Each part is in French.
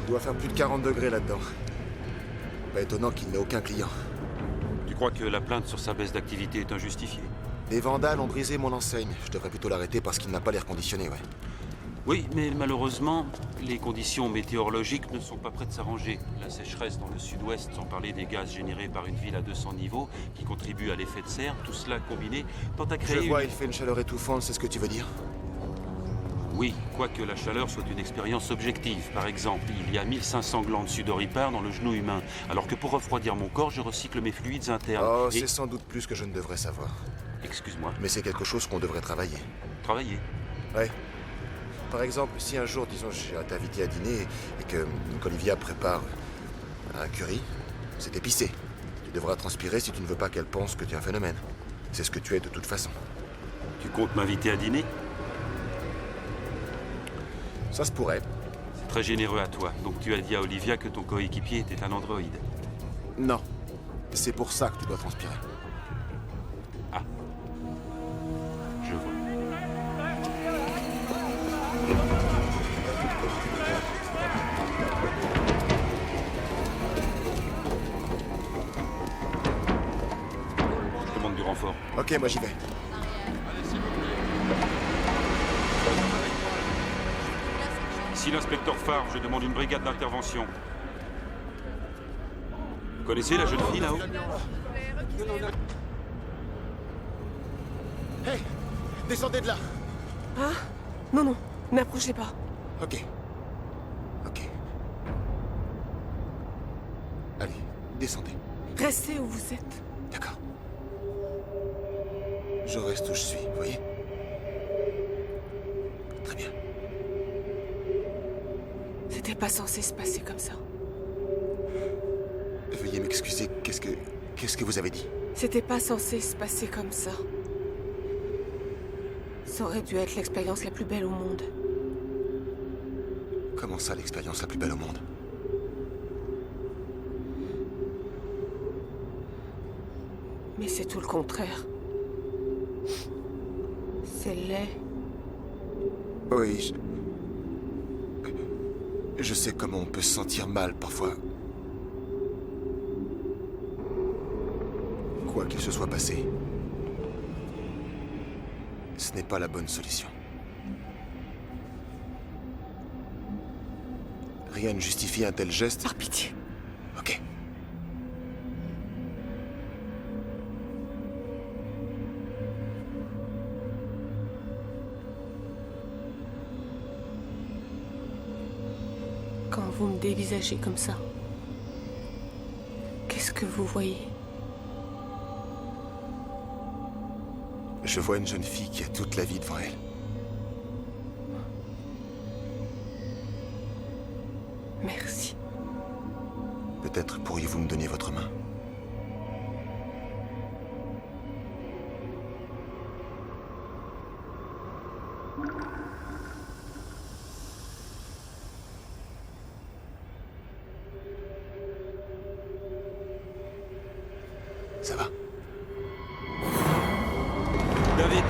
Il doit faire plus de 40 degrés là-dedans. Pas étonnant qu'il n'ait aucun client. Tu crois que la plainte sur sa baisse d'activité est injustifiée? Des vandales ont brisé mon enseigne. Je devrais plutôt l'arrêter parce qu'il n'a pas l'air conditionné, ouais. Oui, mais malheureusement, les conditions météorologiques ne sont pas près de s'arranger. La sécheresse dans le sud-ouest, sans parler des gaz générés par une ville à 200 niveaux, qui contribuent à l'effet de serre, tout cela combiné, tend à créer... Je vois, il fait une chaleur étouffante, c'est ce que tu veux dire? Oui, quoique la chaleur soit une expérience objective. Par exemple, il y a 1500 glandes sudoripares dans le genou humain, alors que pour refroidir mon corps, je recycle mes fluides internes. Oh, c'est sans doute plus que je ne devrais savoir. Excuse-moi. Mais c'est quelque chose qu'on devrait travailler. Travailler? Ouais. Par exemple, si un jour, disons, j'ai t'invité à dîner et que qu'Olivia prépare un curry, c'est épicé. Tu devras transpirer si tu ne veux pas qu'elle pense que tu es un phénomène. C'est ce que tu es de toute façon. Tu comptes m'inviter à dîner? Ça se pourrait. C'est très généreux à toi. Donc tu as dit à Olivia que ton coéquipier était un androïde. Non. C'est pour ça que tu dois transpirer. Ah. Je vois. Je demande du renfort. Ok, moi j'y vais. Ici l'inspecteur Farr, je demande une brigade d'intervention. Vous connaissez la jeune fille là-haut? Hey! Descendez de là! Ah? Non, non, n'approchez pas. Ok. Ok. Allez, descendez. Restez où vous êtes. D'accord. Je reste où je suis, vous voyez? Très bien. C'était pas censé se passer comme ça. Veuillez m'excuser, qu'est-ce que vous avez dit? C'était pas censé se passer comme ça. Ça aurait dû être l'expérience la plus belle au monde. Comment ça, l'expérience la plus belle au monde? Mais c'est tout le contraire. C'est laid. Oui, je sais comment on peut se sentir mal parfois. Quoi qu'il se soit passé, ce n'est pas la bonne solution. Rien ne justifie un tel geste. Par pitié. Ok. Quand vous me dévisagez comme ça, qu'est-ce que vous voyez? Je vois une jeune fille qui a toute la vie devant elle. Merci. Peut-être pourriez-vous me donner votre main? Ça va? David!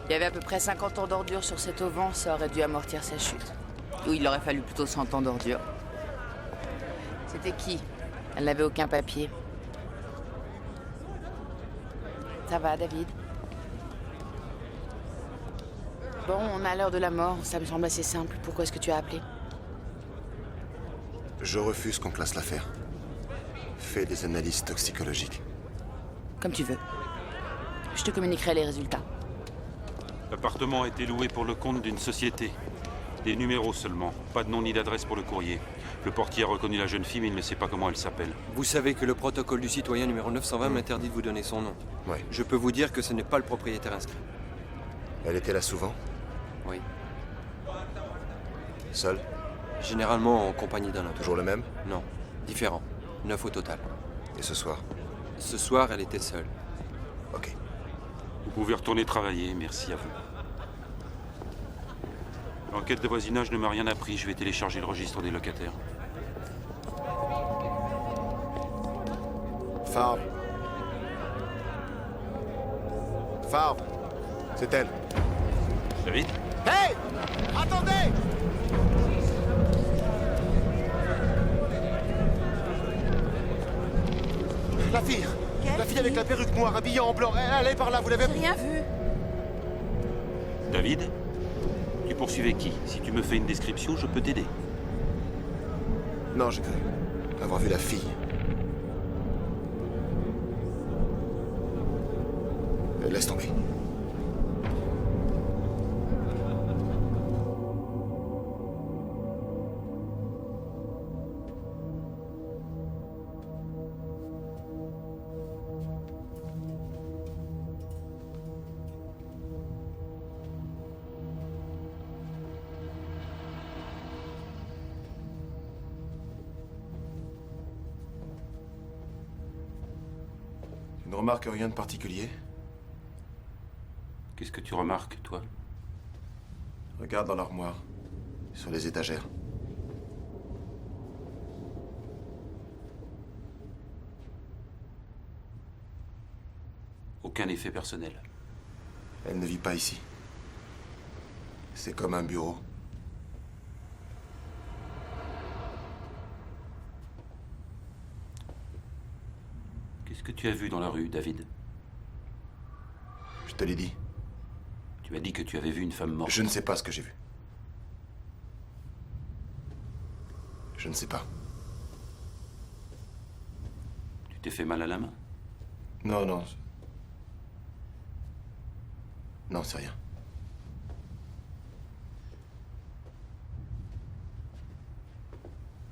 Il y avait à peu près 50 ans d'ordures sur cet auvent, ça aurait dû amortir sa chute. Ou il aurait fallu plutôt 100 ans d'ordures. C'était qui? Elle n'avait aucun papier. Ça va, David? Bon, on a l'heure de la mort, ça me semble assez simple. Pourquoi est-ce que tu as appelé? Je refuse qu'on classe l'affaire. Fais des analyses toxicologiques. Comme tu veux. Je te communiquerai les résultats. L'appartement a été loué pour le compte d'une société. Des numéros seulement, pas de nom ni d'adresse pour le courrier. Le portier a reconnu la jeune fille, mais il ne sait pas comment elle s'appelle. Vous savez que le protocole du citoyen numéro 920 m'interdit de vous donner son nom. Ouais. Je peux vous dire que ce n'est pas le propriétaire inscrit. Elle était là souvent? Oui. Seule? Généralement en compagnie d'un autre. Toujours le même? Non. Différent. 9 au total. Et ce soir? Ce soir, elle était seule. Ok. Vous pouvez retourner travailler, merci à vous. L'enquête de voisinage ne m'a rien appris, je vais télécharger le registre des locataires. Favre. Favre. C'est elle. David? Hey! Attendez! La fille! La fille avec la perruque noire, habillée en blanc, elle est par là, vous l'avez... Rien vu. David? Tu poursuivais qui? Si tu me fais une description, je peux t'aider. Non, j'ai cru avoir vu la fille. Laisse tomber. Tu ne remarques rien de particulier? Qu'est-ce que tu remarques, toi? Regarde dans l'armoire, sur les étagères. Aucun effet personnel. Elle ne vit pas ici. C'est comme un bureau. Qu'est-ce que tu as vu dans la rue, David? Je te l'ai dit. Tu m'as dit que tu avais vu une femme morte. Je ne sais pas ce que j'ai vu. Je ne sais pas. Tu t'es fait mal à la main? Non, non. Non, c'est rien.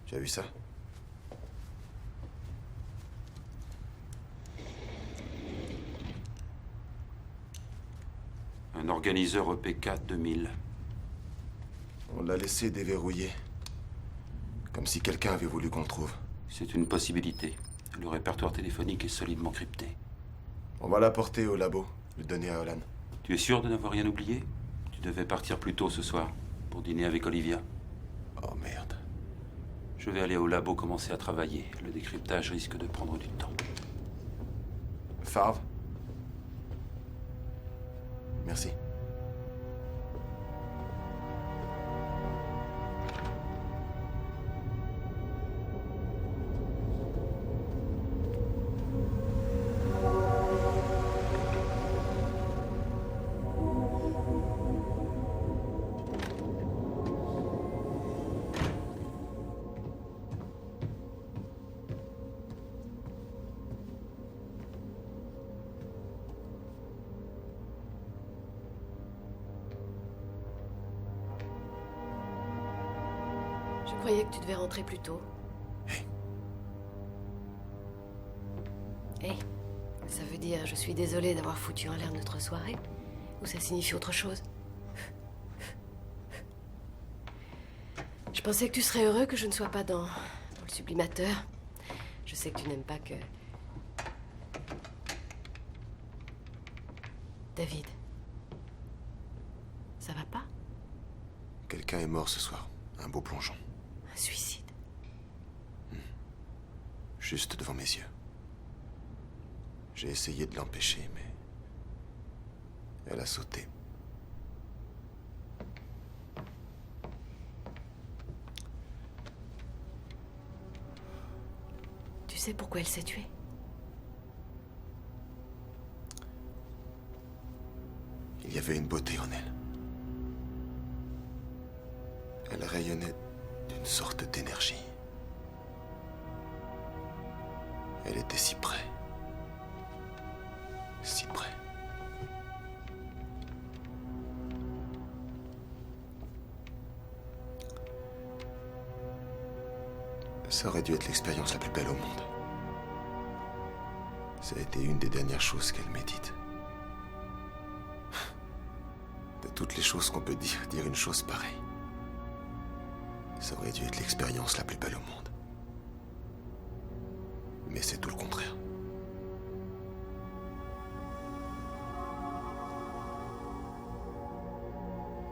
Tu as vu ça? Un organiseur EPK 2000. On l'a laissé déverrouillé. Comme si quelqu'un avait voulu qu'on le trouve. C'est une possibilité. Le répertoire téléphonique est solidement crypté. On va l'apporter au labo, le donner à Holland. Tu es sûr de n'avoir rien oublié? Tu devais partir plus tôt ce soir, pour dîner avec Olivia. Oh merde. Je vais aller au labo commencer à travailler. Le décryptage risque de prendre du temps. Favre? Merci. Je croyais que tu devais rentrer plus tôt. Hey, ça veut dire je suis désolée d'avoir foutu en l'air notre soirée? Ou ça signifie autre chose? Je pensais que tu serais heureux que je ne sois pas dans le sublimateur. Je sais que tu n'aimes pas que... David, ça va pas? Quelqu'un est mort ce soir. Un beau plongeon. Un suicide. Juste devant mes yeux. J'ai essayé de l'empêcher, mais... elle a sauté. Tu sais pourquoi elle s'est tuée? Il y avait une beauté en elle. Elle rayonnait d'une sorte d'énergie. Elle était si près. Si près. Ça aurait dû être l'expérience la plus belle au monde. Ça a été une des dernières choses qu'elle médite. De toutes les choses qu'on peut dire une chose pareille. Ça aurait dû être l'expérience la plus belle au monde. Mais c'est tout le contraire.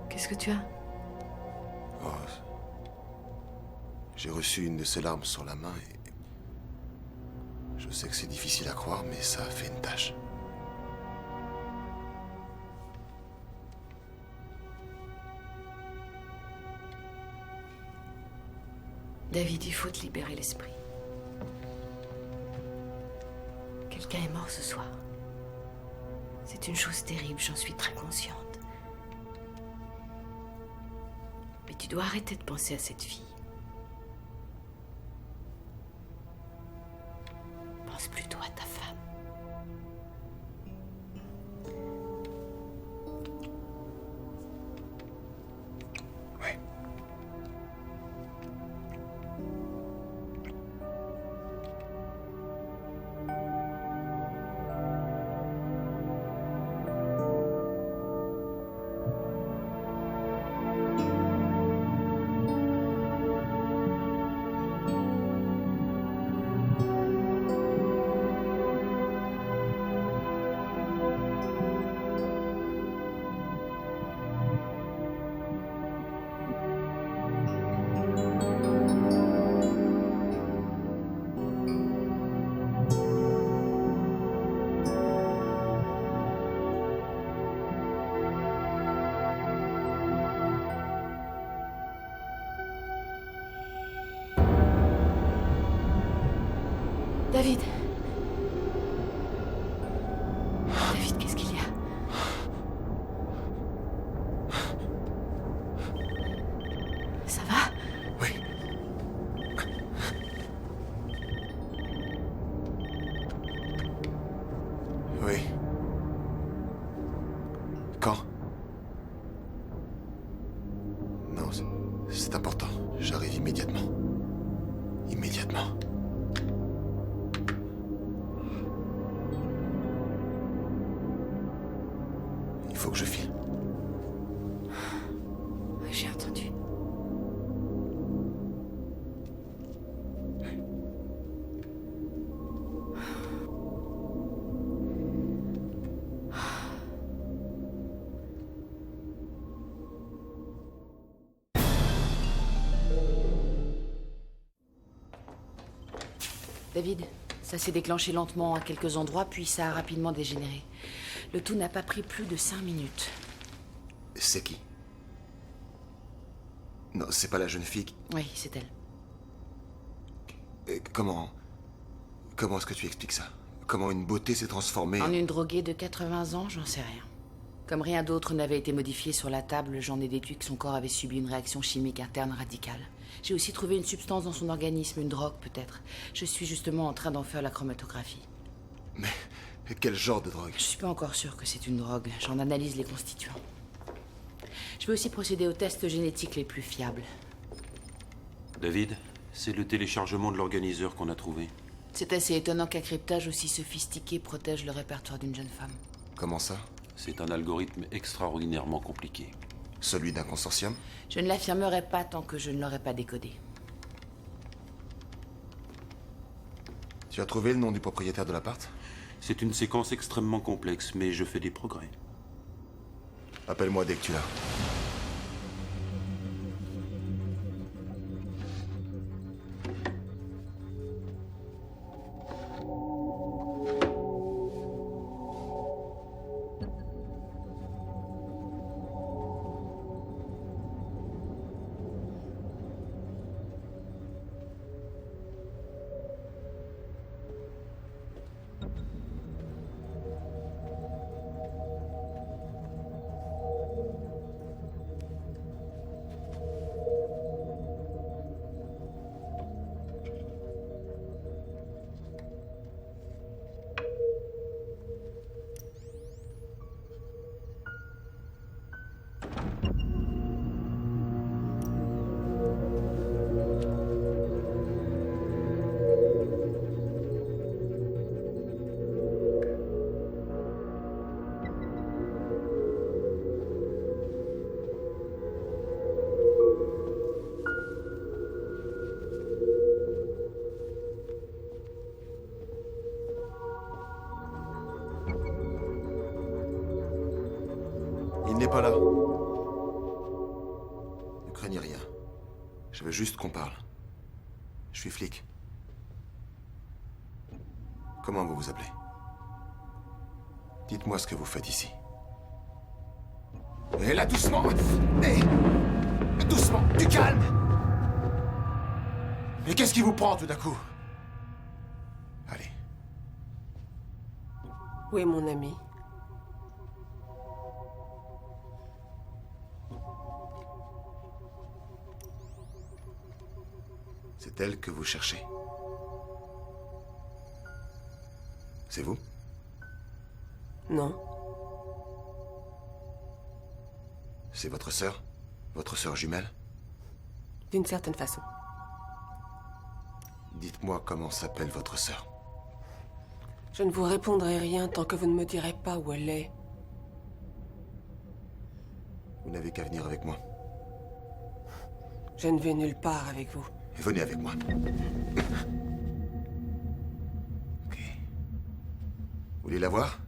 Qu'est-ce que tu as? Oh, j'ai reçu une de ces larmes sur la main et... Je sais que c'est difficile à croire, mais ça a fait une tache. David, il faut te libérer l'esprit. Quelqu'un est mort ce soir. C'est une chose terrible, j'en suis très consciente. Mais tu dois arrêter de penser à cette fille. Pense plutôt à ta femme. Oui. David. David, qu'est-ce qu'il y a? Ça va? Oui. Oui. Quand? Non, c'est important. J'arrive immédiatement. Immédiatement. Il faut que je file. Oui, j'ai entendu. David, ça s'est déclenché lentement à quelques endroits, puis ça a rapidement dégénéré. Le tout n'a pas pris plus de 5 minutes. C'est qui? Non, c'est pas la jeune fille qui... Oui, c'est elle. Comment est-ce que tu expliques ça? Comment une beauté s'est transformée En une droguée de 80 ans, j'en sais rien. Comme rien d'autre n'avait été modifié sur la table, j'en ai déduit que son corps avait subi une réaction chimique interne radicale. J'ai aussi trouvé une substance dans son organisme, une drogue peut-être. Je suis justement en train d'en faire la chromatographie. Mais quel genre de drogue? Je suis pas encore sûre que c'est une drogue. J'en analyse les constituants. Je vais aussi procéder aux tests génétiques les plus fiables. David, c'est le téléchargement de l'organiseur qu'on a trouvé. C'est assez étonnant qu'un cryptage aussi sophistiqué protège le répertoire d'une jeune femme. Comment ça? C'est un algorithme extraordinairement compliqué. Celui d'un consortium? Je ne l'affirmerai pas tant que je ne l'aurai pas décodé. Tu as trouvé le nom du propriétaire de l'appart? C'est une séquence extrêmement complexe, mais je fais des progrès. Appelle-moi dès que tu l'as. n'est pas là. Ne craignez rien. Je veux juste qu'on parle. Je suis flic. Comment vous vous appelez? Dites-moi ce que vous faites ici. Et là, doucement! Doucement! Du calme! Mais qu'est-ce qui vous prend tout d'un coup? Allez. Où est mon ami? C'est elle que vous cherchez. C'est vous? Non. C'est votre sœur? Votre sœur jumelle? D'une certaine façon. Dites-moi comment s'appelle votre sœur. Je ne vous répondrai rien tant que vous ne me direz pas où elle est. Vous n'avez qu'à venir avec moi. Je ne vais nulle part avec vous. Venez avec moi. Ok. Vous voulez la voir?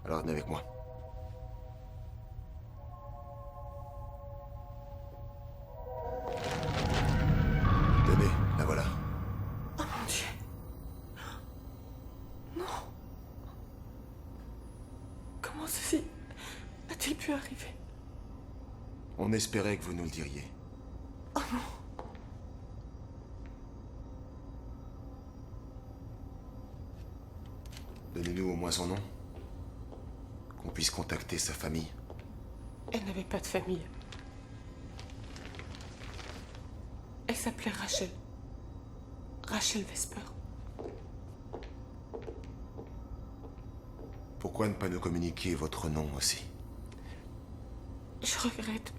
Alors venez avec moi. Tenez, la voilà. Oh mon Dieu. Non. Comment ceci a-t-il pu arriver? On espérait que vous nous le diriez. Oh non. Donnez-nous au moins son nom. Qu'on puisse contacter sa famille. Elle n'avait pas de famille. Elle s'appelait Rachel. Rachel Vesper. Pourquoi ne pas nous communiquer votre nom aussi? Je regrette.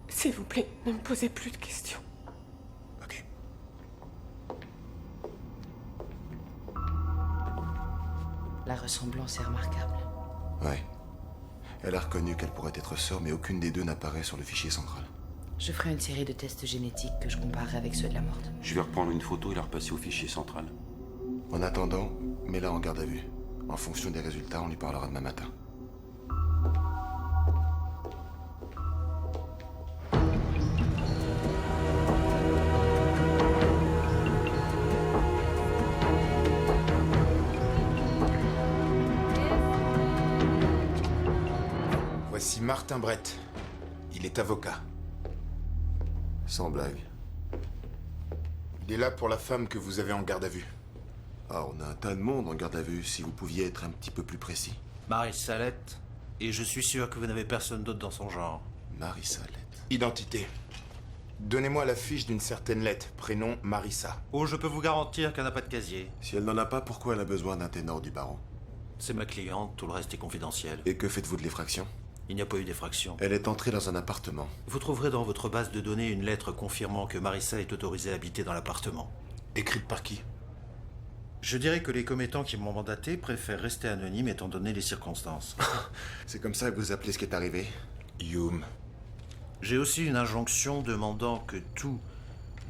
S'il vous plaît, ne me posez plus de questions. Ok. La ressemblance est remarquable. Ouais. Elle a reconnu qu'elle pourrait être sœur, mais aucune des deux n'apparaît sur le fichier central. Je ferai une série de tests génétiques que je comparerai avec ceux de la morte. Je vais reprendre une photo et la repasser au fichier central. En attendant, mets-la en garde à vue. En fonction des résultats, on lui parlera demain matin. Voici Martin Brett. Il est avocat. Sans blague. Il est là pour la femme que vous avez en garde à vue. Ah, on a un tas de monde en garde à vue. Si vous pouviez être un petit peu plus précis. Marie Salette, et je suis sûr que vous n'avez personne d'autre dans son genre. Marie Salette. Identité. Donnez-moi la fiche d'une certaine lettre. Prénom Marissa. Oh, je peux vous garantir qu'elle n'a pas de casier. Si elle n'en a pas, pourquoi elle a besoin d'un ténor du barreau? C'est ma cliente, tout le reste est confidentiel. Et que faites-vous de l'effraction? Il n'y a pas eu d'effraction. Elle est entrée dans un appartement. Vous trouverez dans votre base de données une lettre confirmant que Marissa est autorisée à habiter dans l'appartement. Écrite par qui? Je dirais que les commettants qui m'ont mandaté préfèrent rester anonymes étant donné les circonstances. C'est comme ça que vous appelez ce qui est arrivé? Hume. J'ai aussi une injonction demandant que tout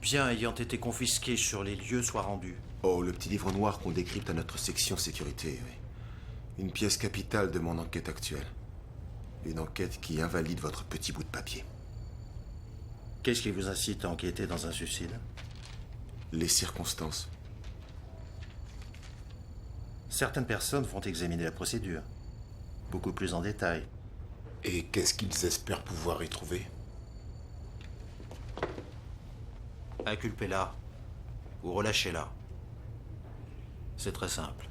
bien ayant été confisqué sur les lieux soit rendu. Oh, le petit livre noir qu'on décrypte à notre section sécurité, oui. Une pièce capitale de mon enquête actuelle. Une enquête qui invalide votre petit bout de papier. Qu'est-ce qui vous incite à enquêter dans un suicide? Les circonstances. Certaines personnes vont examiner la procédure, beaucoup plus en détail. Et qu'est-ce qu'ils espèrent pouvoir y trouver? Inculpez-la ou relâchez-la. C'est très simple.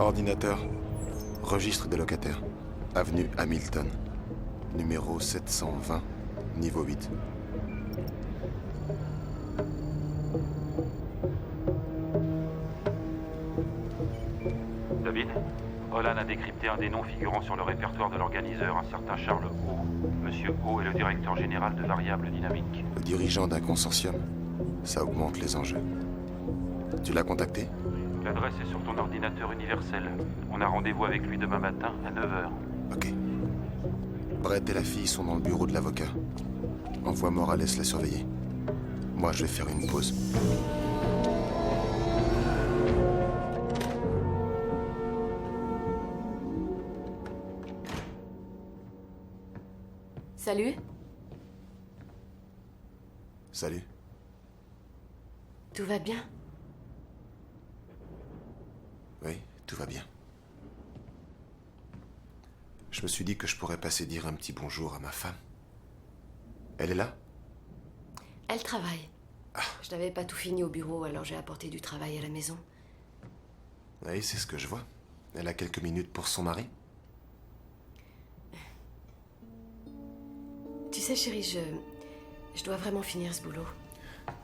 ordinateur. Registre des locataires. Avenue Hamilton. Numéro 720, niveau 8. David, Roland a décrypté un des noms figurant sur le répertoire de l'organiseur, un certain Charles O. Monsieur O est le directeur général de Variable Dynamique. Le dirigeant d'un consortium. Ça augmente les enjeux. Tu l'as contacté? L'adresse est sur ton ordinateur universel. On a rendez-vous avec lui demain matin à 9h. Ok. Brett et la fille sont dans le bureau de l'avocat. Envoie Morales la surveiller. Moi, je vais faire une pause. Salut. Salut. Tout va bien? Oui, tout va bien. Je me suis dit que je pourrais passer dire un petit bonjour à ma femme. Elle est là? Elle travaille. Je n'avais pas tout fini au bureau, alors j'ai apporté du travail à la maison. Oui, c'est ce que je vois. Elle a quelques minutes pour son mari? Tu sais, chérie, je dois vraiment finir ce boulot.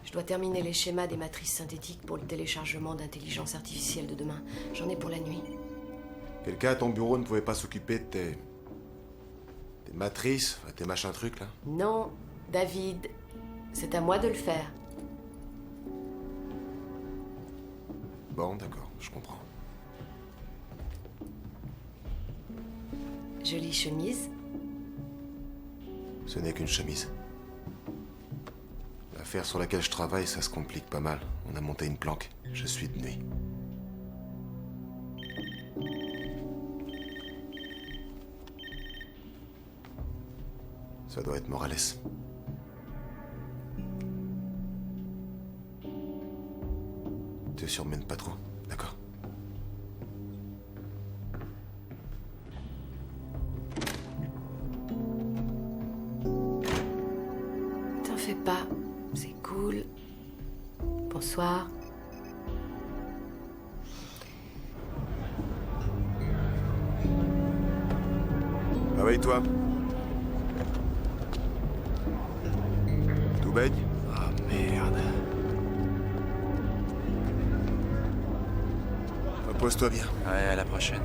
Je dois terminer les schémas des matrices synthétiques pour le téléchargement d'intelligence artificielle de demain. J'en ai pour la nuit. Quelqu'un à ton bureau ne pouvait pas s'occuper de tes matrices, enfin, tes machins trucs, là? Non, David, c'est à moi de le faire. Bon, d'accord, je comprends. Jolie chemise. Ce n'est qu'une chemise. L'affaire sur laquelle je travaille, ça se complique pas mal. On a monté une planque. Je suis de nuit. Ça doit être Morales. Te surmène pas trop, d'accord? T'en fais pas, c'est cool. Bonsoir. Réveille-toi. Tout baigne? Ah merde. Repose-toi bien. Ouais, à la prochaine.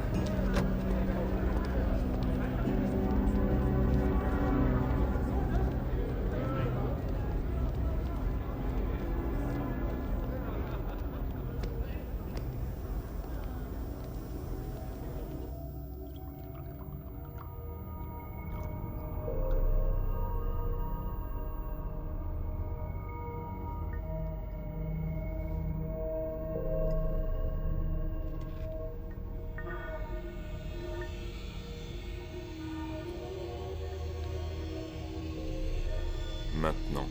Maintenant.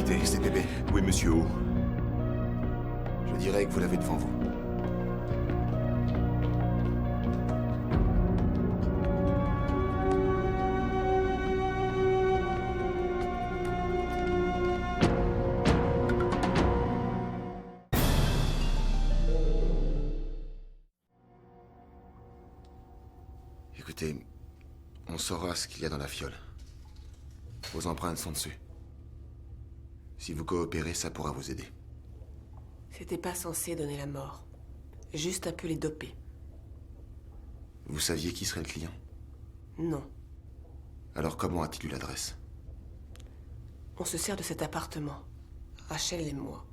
sécurité, CPB. Oui, monsieur O. Je dirais que vous l'avez devant vous. Écoutez, on saura ce qu'il y a dans la fiole. Vos empreintes sont dessus. Si vous coopérez, ça pourra vous aider. C'était pas censé donner la mort. Juste un peu les doper. Vous saviez qui serait le client? Non. Alors comment a-t-il eu l'adresse? On se sert de cet appartement. Rachel et moi.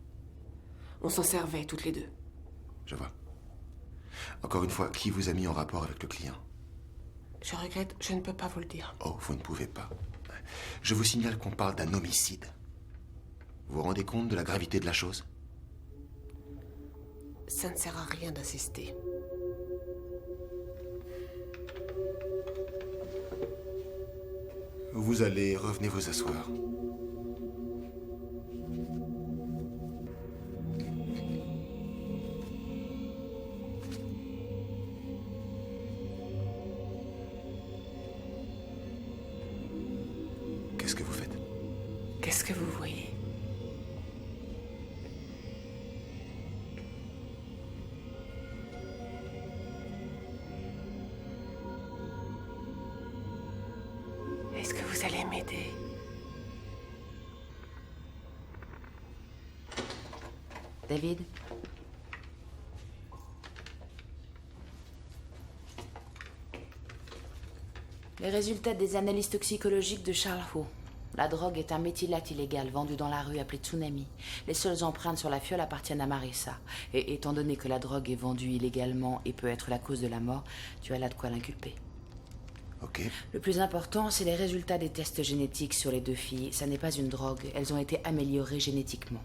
On s'en servait toutes les deux. Je vois. Encore une fois, qui vous a mis en rapport avec le client? Je regrette, je ne peux pas vous le dire. Oh, vous ne pouvez pas. Je vous signale qu'on parle d'un homicide. Vous vous rendez compte de la gravité de la chose? Ça ne sert à rien d'insister. Vous allez, revenez vous asseoir. Qu'est-ce que vous faites? Qu'est-ce que vous voyez? Est-ce que vous allez m'aider? David? Les résultats des analyses toxicologiques de Charles Ho. La drogue est un méthylate illégal vendu dans la rue appelé Tsunami. Les seules empreintes sur la fiole appartiennent à Marissa. Et étant donné que la drogue est vendue illégalement et peut être la cause de la mort, tu as là de quoi l'inculper. Ok. Le plus important, c'est les résultats des tests génétiques sur les deux filles. Ça n'est pas une drogue, elles ont été améliorées génétiquement.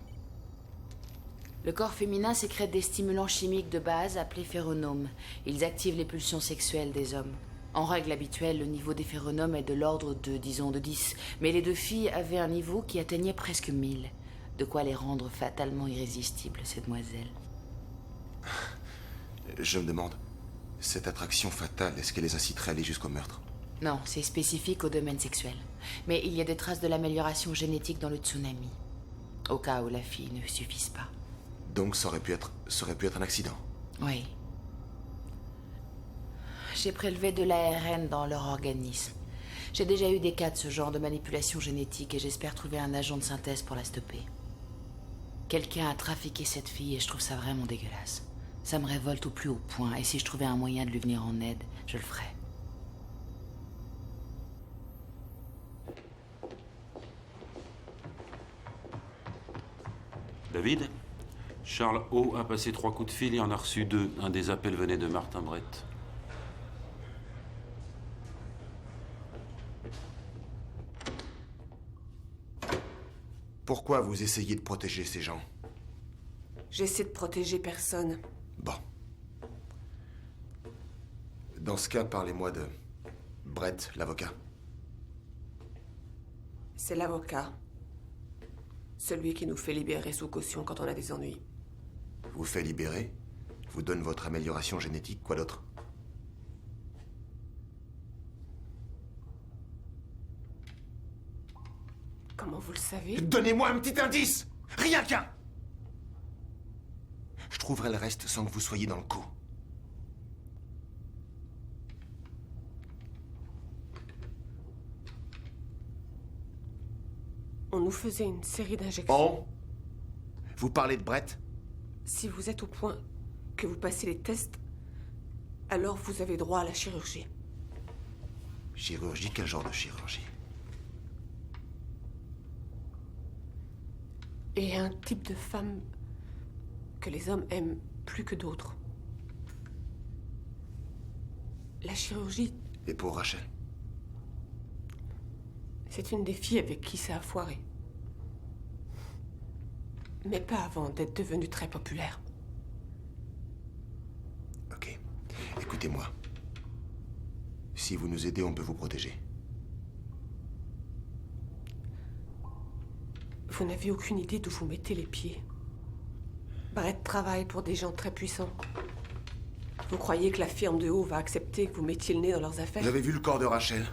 Le corps féminin sécrète des stimulants chimiques de base appelés phéromones. Ils activent les pulsions sexuelles des hommes. En règle habituelle, le niveau des phéromones est de l'ordre de, disons, de 10. Mais les deux filles avaient un niveau qui atteignait presque 1000. De quoi les rendre fatalement irrésistibles, ces demoiselles. Je me demande, cette attraction fatale, est-ce qu'elle les inciterait à aller jusqu'au meurtre? Non, c'est spécifique au domaine sexuel. Mais il y a des traces de l'amélioration génétique dans le Tsunami. Au cas où la fille ne suffise pas. Donc ça aurait pu être un accident. Oui. J'ai prélevé de l'ARN dans leur organisme. J'ai déjà eu des cas de ce genre de manipulation génétique et j'espère trouver un agent de synthèse pour la stopper. Quelqu'un a trafiqué cette fille et je trouve ça vraiment dégueulasse. Ça me révolte au plus haut point et si je trouvais un moyen de lui venir en aide, je le ferais. David, Charles O a passé 3 coups de fil et en a reçu 2. Un des appels venait de Martin Brett. Pourquoi vous essayez de protéger ces gens? J'essaie de protéger personne. Bon. Dans ce cas, parlez-moi de Brett, l'avocat. C'est l'avocat. Celui qui nous fait libérer sous caution quand on a des ennuis. Vous fait libérer, vous donne votre amélioration génétique, quoi d'autre? Comment vous le savez? Donnez-moi un petit indice! Rien qu'un! Je trouverai le reste sans que vous soyez dans le coup. On nous faisait une série d'injections. Bon. Vous parlez de Brett? Si vous êtes au point que vous passez les tests, alors vous avez droit à la chirurgie. Chirurgie? Quel genre de chirurgie? Et un type de femme que les hommes aiment plus que d'autres. La chirurgie, Et pour Rachel? c'est une des filles avec qui ça a foiré. Mais pas avant d'être devenue très populaire. Ok. Écoutez-moi. Si vous nous aidez, on peut vous protéger. Vous n'avez aucune idée d'où vous mettez les pieds. Brett travaille pour des gens très puissants. Vous croyez que la firme de haut va accepter que vous mettiez le nez dans leurs affaires? Vous avez vu le corps de Rachel?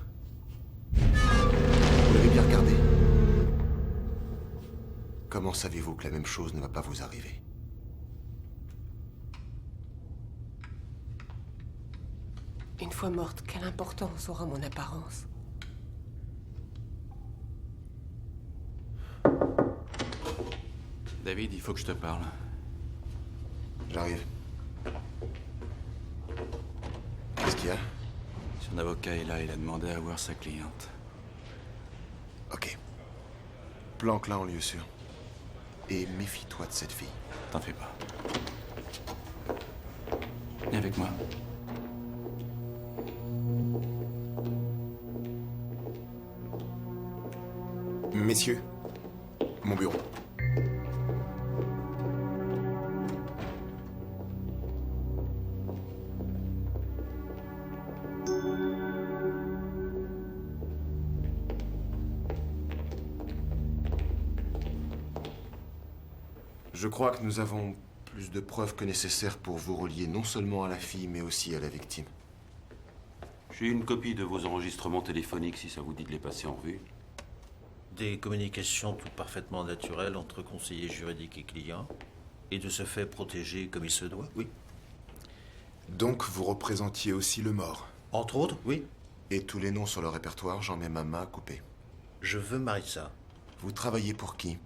Vous l'avez bien regardé? Comment savez-vous que la même chose ne va pas vous arriver? Une fois morte, quelle importance aura mon apparence? David, il faut que je te parle. J'arrive. Qu'est-ce qu'il y a? Son avocat est là, il a demandé à voir sa cliente. Ok. Planque là en lieu sûr. Et méfie-toi de cette fille. T'en fais pas. Viens avec moi. Messieurs, mon bureau. Je crois que nous avons plus de preuves que nécessaire pour vous relier non seulement à la fille, mais aussi à la victime. J'ai une copie de vos enregistrements téléphoniques si ça vous dit de les passer en revue. Des communications tout parfaitement naturelles entre conseillers juridiques et clients, et de ce fait protégés comme il se doit. Oui. Donc vous représentiez aussi le mort. Entre autres, oui. Et tous les noms sur le répertoire, j'en mets ma main coupée. Je veux Marissa. Vous travaillez pour qui?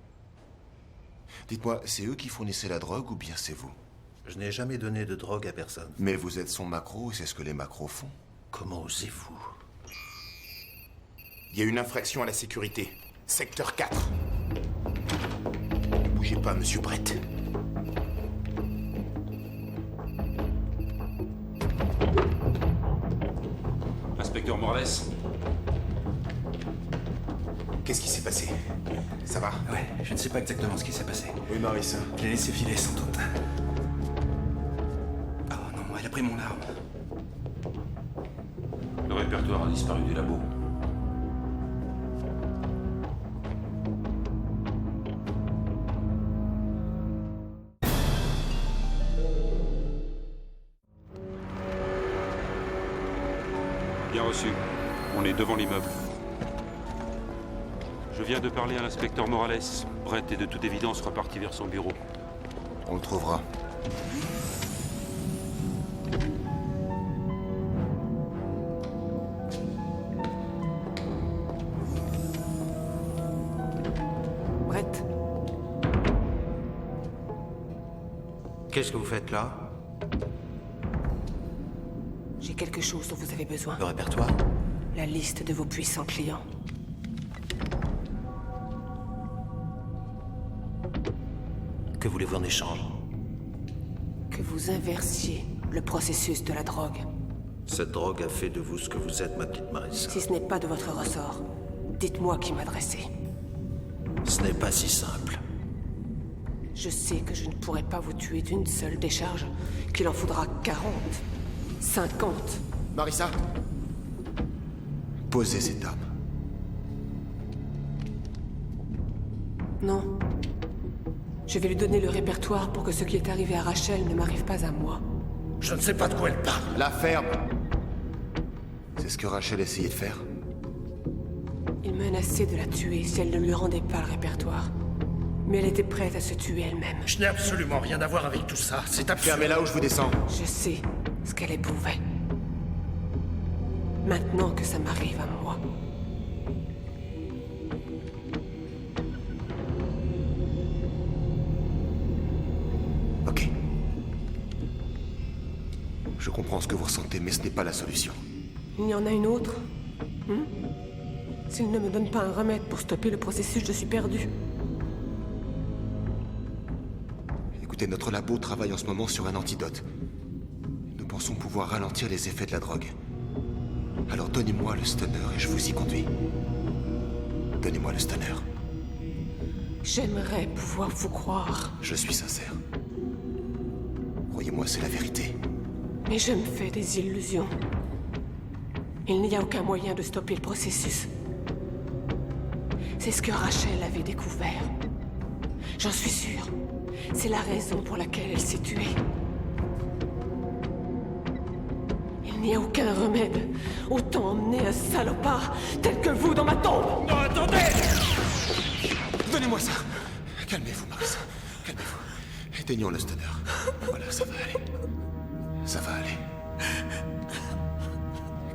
Dites-moi, c'est eux qui fournissaient la drogue ou bien c'est vous? Je n'ai jamais donné de drogue à personne. Mais vous êtes son macro et c'est ce que les macros font. Comment osez-vous? Il y a une infraction à la sécurité. Secteur 4. Ne bougez pas, monsieur Brett. Inspecteur Morales. Qu'est-ce qui s'est passé? Ça va? Ouais, je ne sais pas exactement ce qui s'est passé. Oui, Marissa. Je l'ai laissé filer sans doute. Oh non, elle a pris mon arme. Le répertoire a disparu du labo. Bien reçu. On est devant l'immeuble. Je viens de parler à l'inspecteur Morales. Brett est de toute évidence reparti vers son bureau. On le trouvera. Brett, Qu'est-ce que vous faites là? j'ai quelque chose dont vous avez besoin. Le répertoire? La liste de vos puissants clients. Que voulez-vous en échange? Que vous inversiez le processus de la drogue. Cette drogue a fait de vous ce que vous êtes, ma petite Marissa. Si ce n'est pas de votre ressort, dites-moi qui m'adresser. Ce n'est pas si simple. Je sais que je ne pourrai pas vous tuer d'une seule décharge, qu'il en faudra 40, 50. Marissa, posez cette arme. Non. Je vais lui donner le répertoire pour que ce qui est arrivé à Rachel ne m'arrive pas à moi. Je ne sais pas de quoi elle parle. La ferme. C'est ce que Rachel essayait de faire. Il menaçait de la tuer si elle ne lui rendait pas le répertoire. Mais elle était prête à se tuer elle-même. Je n'ai absolument rien à voir avec tout ça. C'est absurde. Fermez-la ou je vous descends. Je sais ce qu'elle éprouvait. Maintenant que ça m'arrive à moi. Ok. Je comprends ce que vous ressentez, mais ce n'est pas la solution. Il y en a une autre? S'il ne me donne pas un remède pour stopper le processus, je suis perdue. Écoutez, notre labo travaille en ce moment sur un antidote. Nous pensons pouvoir ralentir les effets de la drogue. Alors donnez-moi le stunner et je vous y conduis. Donnez-moi le stunner. J'aimerais pouvoir vous croire, Je suis sincère. Croyez-moi, c'est la vérité. mais je me fais des illusions. Il n'y a aucun moyen de stopper le processus. C'est ce que Rachel avait découvert. J'en suis sûre. C'est la raison pour laquelle elle s'est tuée. Il n'y a aucun remède. Autant emmener un salopard tel que vous dans ma tombe. Non, attendez! Donnez-moi ça! Calmez-vous, Marissa. Calmez-vous. Éteignons le stunner. Voilà, ça va aller. Ça va aller.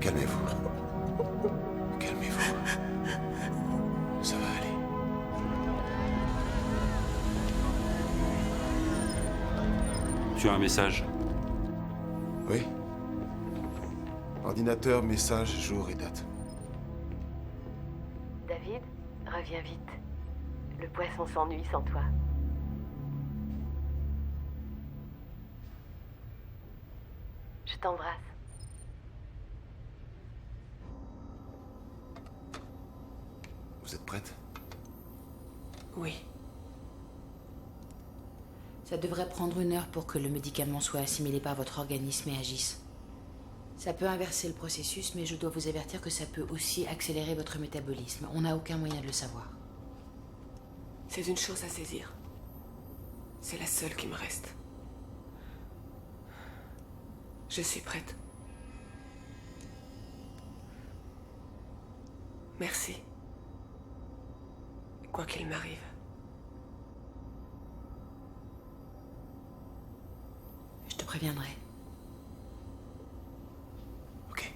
Calmez-vous. Calmez-vous. Ça va aller. Tu as un message? Oui. Ordinateur, message, jour et date. David, reviens vite. Le poisson s'ennuie sans toi. Je t'embrasse. Vous êtes prête? Oui. Ça devrait prendre 1 heure pour que le médicament soit assimilé par votre organisme et agisse. Ça peut inverser le processus, mais je dois vous avertir que ça peut aussi accélérer votre métabolisme. On n'a aucun moyen de le savoir. C'est une chose à saisir. C'est la seule qui me reste. Je suis prête. Merci. Quoi qu'il m'arrive. Je te préviendrai. Ok.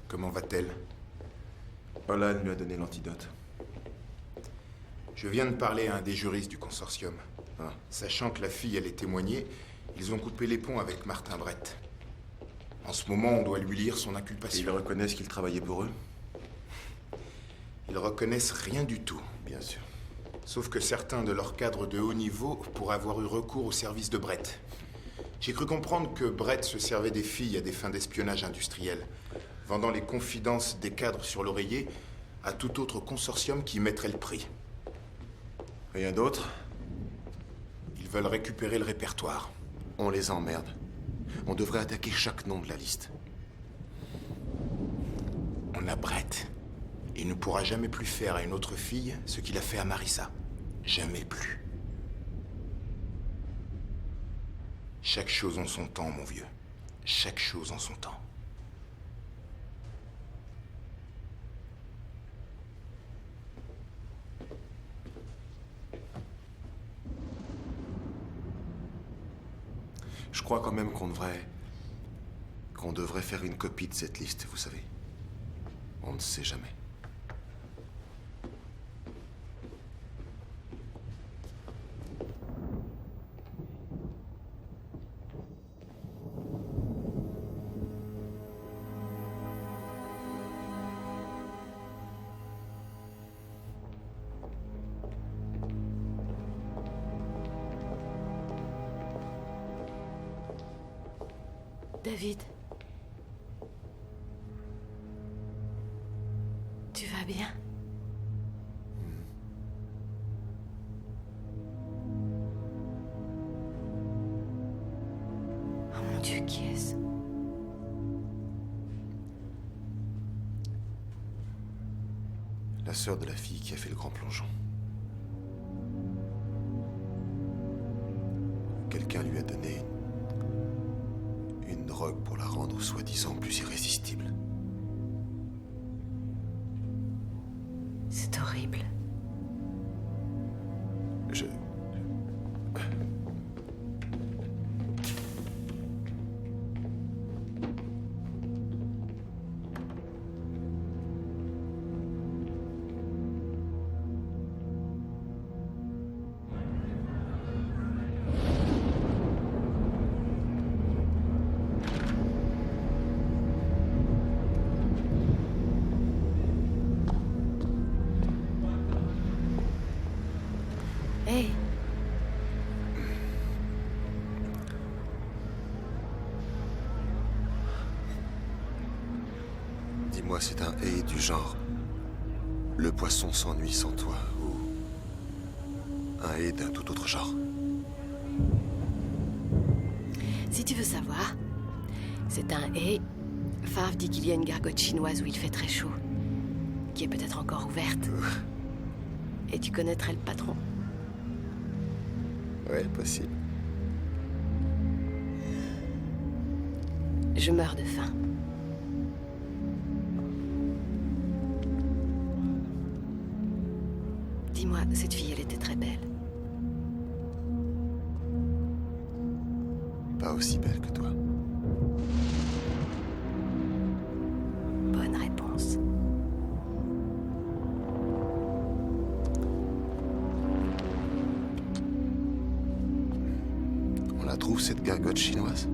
Comment va-t-elle? Olan lui a donné l'antidote. Je viens de parler à un des juristes du consortium. Sachant que la fille allait témoigner, ils ont coupé les ponts avec Martin Brett. En ce moment, on doit lui lire son Et inculpation. ils reconnaissent qu'il travaillait pour eux? Ils reconnaissent rien du tout. Bien sûr. Sauf que certains de leurs cadres de haut niveau pourraient avoir eu recours au service de Brett. J'ai cru comprendre que Brett se servait des filles à des fins d'espionnage industriel, vendant les confidences des cadres sur l'oreiller à tout autre consortium qui mettrait le prix. Rien d'autre? Ils veulent récupérer le répertoire. On les emmerde. On devrait attaquer chaque nom de la liste. On a Brett. Il ne pourra jamais plus faire à une autre fille ce qu'il a fait à Marissa. Jamais plus. Chaque chose en son temps, mon vieux. Chaque chose en son temps. Je crois quand même qu'on devrait faire une copie de cette liste, vous savez. On ne sait jamais. David. Tu vas bien? Oh mon Dieu, qui est-ce? La sœur de la fille qui a fait le grand plongeon. Quelqu'un lui a donné une drogue pour la rendre soi-disant plus irrésistible. C'est horrible. Je... Hey, Dis-moi, c'est un « et » du genre « Le poisson s'ennuie sans toi » ou Un hé d'un tout autre genre. Si tu veux savoir, c'est un hé. Favre dit qu'il y a une gargote chinoise où il fait très chaud, qui est peut-être encore ouverte. Et tu connaîtrais le patron? Ouais, possible. Je meurs de faim. Dis-moi, cette fille, elle était très belle. Pas aussi belle que toi. Bonne réponse. On la trouve, cette gargote chinoise?